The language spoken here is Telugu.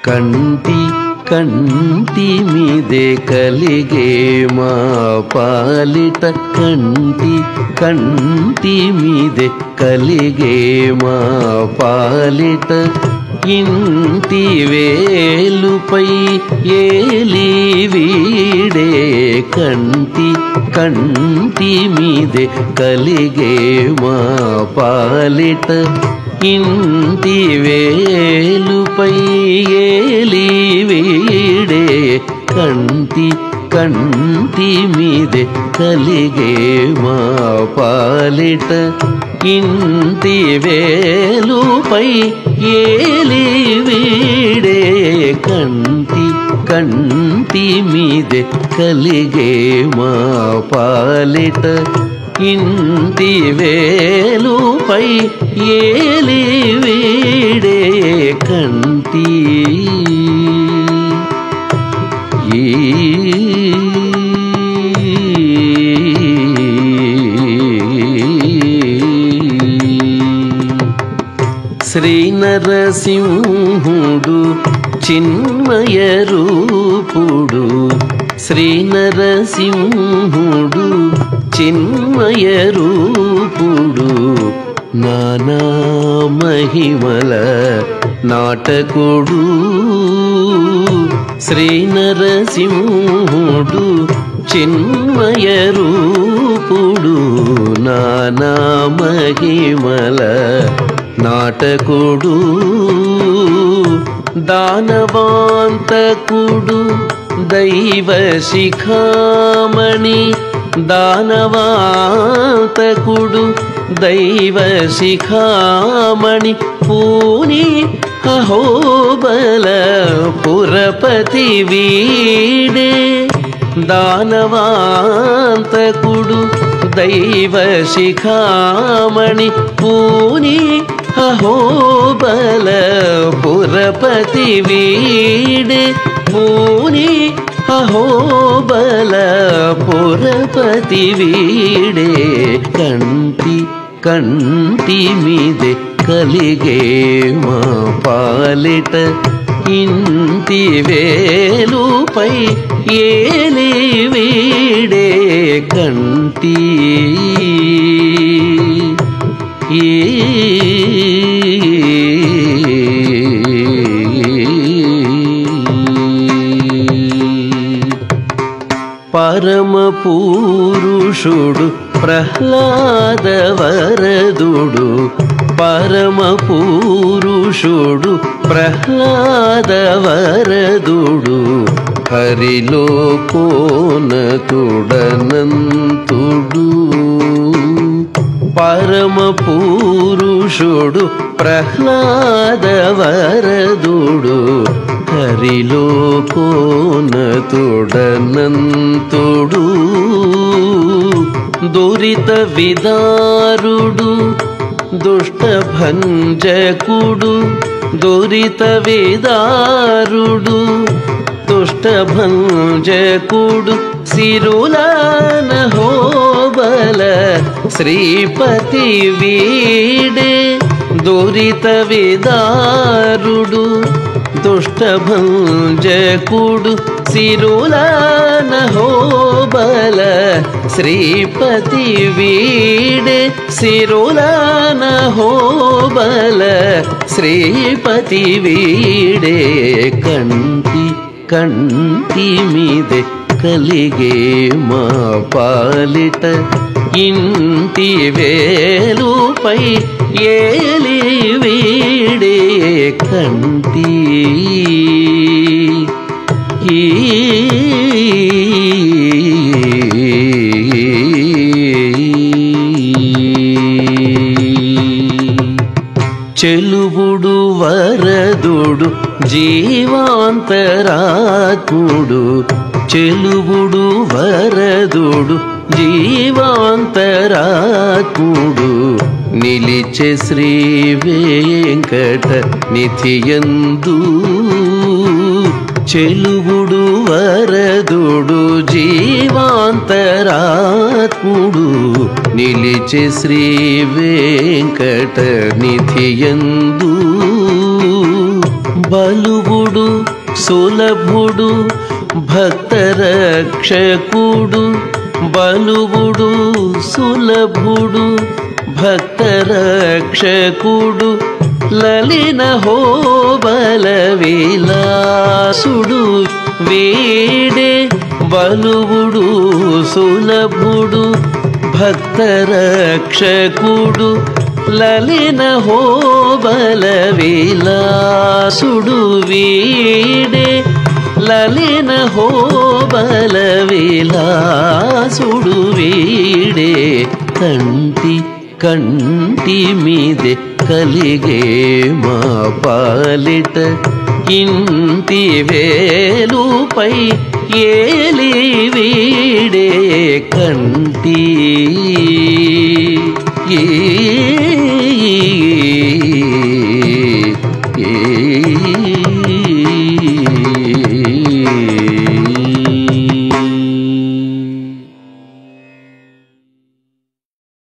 కంటి కంటి మీదే కలిగే మా పాలిట కంటి కంటి మీదే కలిగే మా పాలిట ఇంటి వేలుపై ఏలి వీడే కంటి కంటి మీదే కలిగే మా పాలిట ఇంటి వేలుపై ఏలి వీడే కంటి కంటి మీదే కలిగే మా పాలిట ఇంటి వేలుపై ఏలి వీడే కంటి కంటి మీదే కలిగే మా పాలిట ఇంటి వేలుపై ఏలి వీడే కంటి శ్రీ నరసింహుడు చిన్మయ రూపుడు శ్రీ నరసింహుడు చిన్మయ రూపుడు నానా మహిమల నాటకుడు శ్రీ నరసింహుడు చిన్మయ రూపుడు నానా మహిమల నాటకుడు దానవాంతకుడు దైవ శిఖామణి దానవాంతకుడు దైవ శిఖామణి పూని అహోబల పురపతి వీడే దానవాంతకుడు దైవ శిఖామణి పూని అహోబల పురపతి వీడే పూని అహోబల పురపతి వీడే కంటి కంటి మీదే కలిగే మా పాలిట ఇంటి వేలుపై ఏలి వీడే కంటి పరమ పురుషుడు ప్రహ్లాద వరదుడు పరమ పురుషుడు ప్రహ్లాద వరదుడు హరిలో కోనతుడనంతుడు పరమ పురుషుడు ప్రహ్లాద వరదుడు హరిలో కోనతుడనంతుడు దురిత విదారుడు దుష్ట భంజకుడు దురిత విదారుడు దుష్ట భంజకుడు సిరులాన హోబల శ్రీపతి వీడే దురిత విదారుడు దుష్ట భంజకుడు సిరులాన హోబల శ్రీపతి వీడే సిరులాన హోబల శ్రీపతి వీడే కంటి కంటి మీదే కలిగే మా పాలిట ఇంటి వేలుపై ఏలి వీడే కంటి చెలువుడు వరదుడు జీవాంతరాత్ముడు చెలువుడు వరదుడు జీవాంతరాత్ముడు నిలిచె శ్రీ వెంకట నిధియందు చెలువుడు వరదుడు జీవాంతరాత్ముడు నిలిచె శ్రీ వెంకట నిధియందు బలువుడు సులభుడు భక్తరక్షకుడు బలువుడు సులభుడు భక్తరక్షకుడు లలిన హోబల విలాసుడు వేడే బలువుడు సులభుడు భక్తరక్షకుడు లలిన హోబల విలాసుడు వీడే లలిన హోబల విలాసుడు వీడే కంటి కంటి మీదే కలిగే మా పాలిట ఇంటి వేలుపై ఏలి వీడే కంటి ఏ